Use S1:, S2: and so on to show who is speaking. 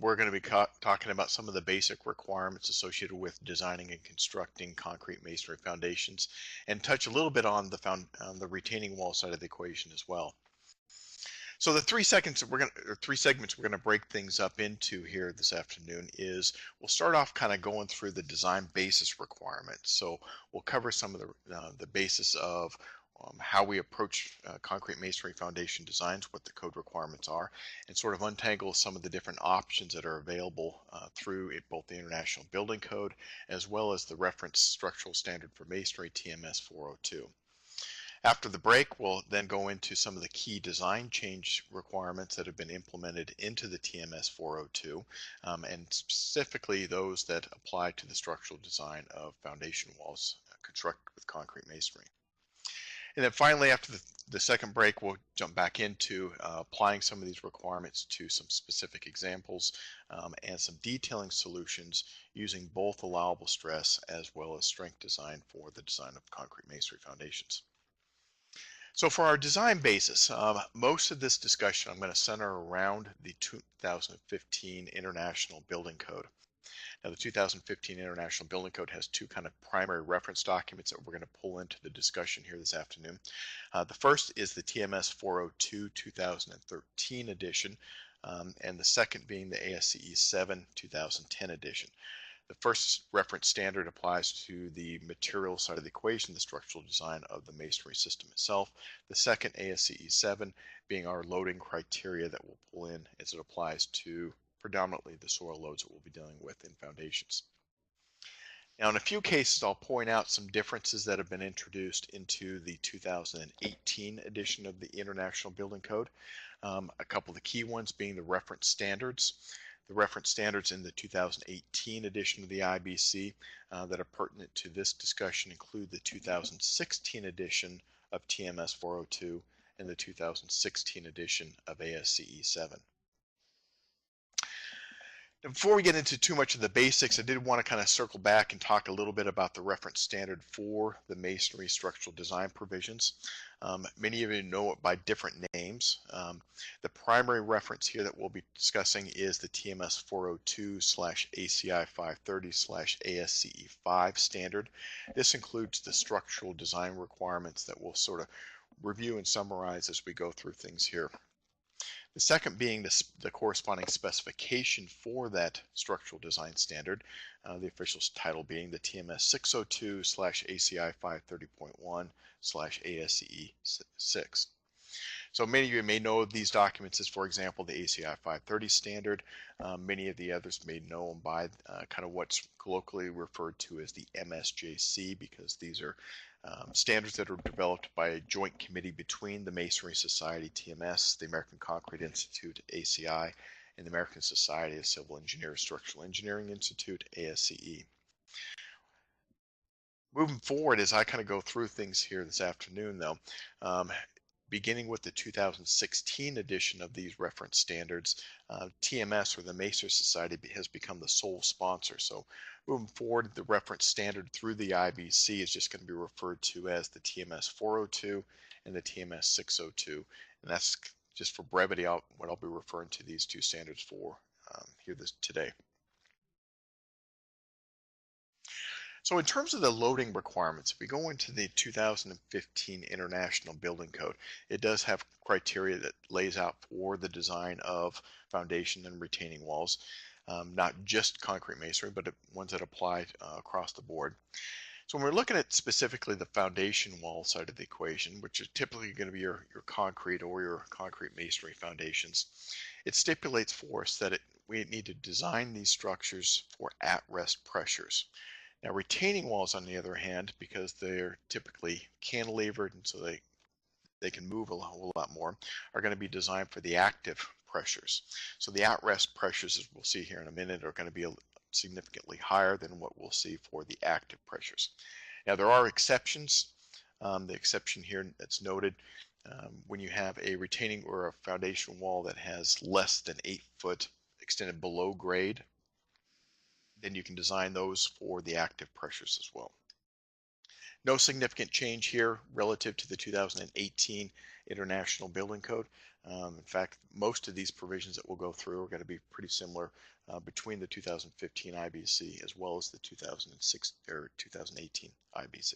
S1: we're going to be talking about some of the basic requirements associated with designing and constructing concrete masonry foundations, and touch a little bit on the retaining wall side of the equation as well. So the 3 segments we're going to break things up into here this afternoon is we'll start off kind of going through the design basis requirements. So we'll cover some of the basis of how we approach concrete masonry foundation designs, what the code requirements are, and sort of untangle some of the different options that are available through both the International Building Code as well as the Reference Structural Standard for Masonry, TMS 402. After the break, we'll then go into some of the key design change requirements that have been implemented into the TMS 402, and specifically those that apply to the structural design of foundation walls constructed with concrete masonry. And then finally, after the second break, we'll jump back into applying some of these requirements to some specific examples and some detailing solutions using both allowable stress as well as strength design for the design of concrete masonry foundations. So for our design basis, most of this discussion I'm going to center around the 2015 International Building Code. Now the 2015 International Building Code has two kind of primary reference documents that we're going to pull into the discussion here this afternoon. The first is the TMS 402 2013 edition, and the second being the ASCE 7 2010 edition. The first reference standard applies to the material side of the equation, the structural design of the masonry system itself. The second, ASCE 7, being our loading criteria that we'll pull in as it applies to predominantly the soil loads that we'll be dealing with in foundations. Now, in a few cases, I'll point out some differences that have been introduced into the 2018 edition of the International Building Code. A couple of the key ones being the reference standards. The reference standards in the 2018 edition of the IBC that are pertinent to this discussion include the 2016 edition of TMS 402 and the 2016 edition of ASCE 7. Now, before we get into too much of the basics, I did want to kind of circle back and talk a little bit about the reference standard for the masonry structural design provisions. Many of you know it by different names. The primary reference here that we'll be discussing is the TMS 402/ACI 530/ASCE 5 standard. This includes the structural design requirements that we'll sort of review and summarize as we go through things here. The second being the corresponding specification for that structural design standard, the official title being the TMS 602/ACI 530.1/ASCE 6. So many of you may know these documents as, for example, the ACI 530 standard. Many of the others may know them by kind of what's colloquially referred to as the MSJC, because these are standards that are developed by a joint committee between the Masonry Society, TMS, the American Concrete Institute, ACI, and the American Society of Civil Engineers, Structural Engineering Institute, ASCE. Moving forward, as I kind of go through things here this afternoon, though, beginning with the 2016 edition of these reference standards, TMS, or the Masonry Society, has become the sole sponsor. So moving forward, the reference standard through the IBC is just going to be referred to as the TMS 402 and the TMS 602. And that's just for brevity what I'll be referring to these two standards for here today. So in terms of the loading requirements, if we go into the 2015 International Building Code, it does have criteria that lays out for the design of foundation and retaining walls, not just concrete masonry, but ones that apply across the board. So when we're looking at specifically the foundation wall side of the equation, which is typically going to be your concrete or your concrete masonry foundations, it stipulates for us that we need to design these structures for at-rest pressures. Now, retaining walls, on the other hand, because they're typically cantilevered and so they can move a whole lot more, are going to be designed for the active pressures. So the at-rest pressures, as we'll see here in a minute, are going to be significantly higher than what we'll see for the active pressures. Now, there are exceptions. The exception here that's noted, when you have a retaining or a foundation wall that has less than 8 foot extended below grade, then you can design those for the active pressures as well. No significant change here relative to the 2018 International Building Code. In fact, most of these provisions that we'll go through are going to be pretty similar between the 2015 IBC as well as the 2006 or 2018 IBC.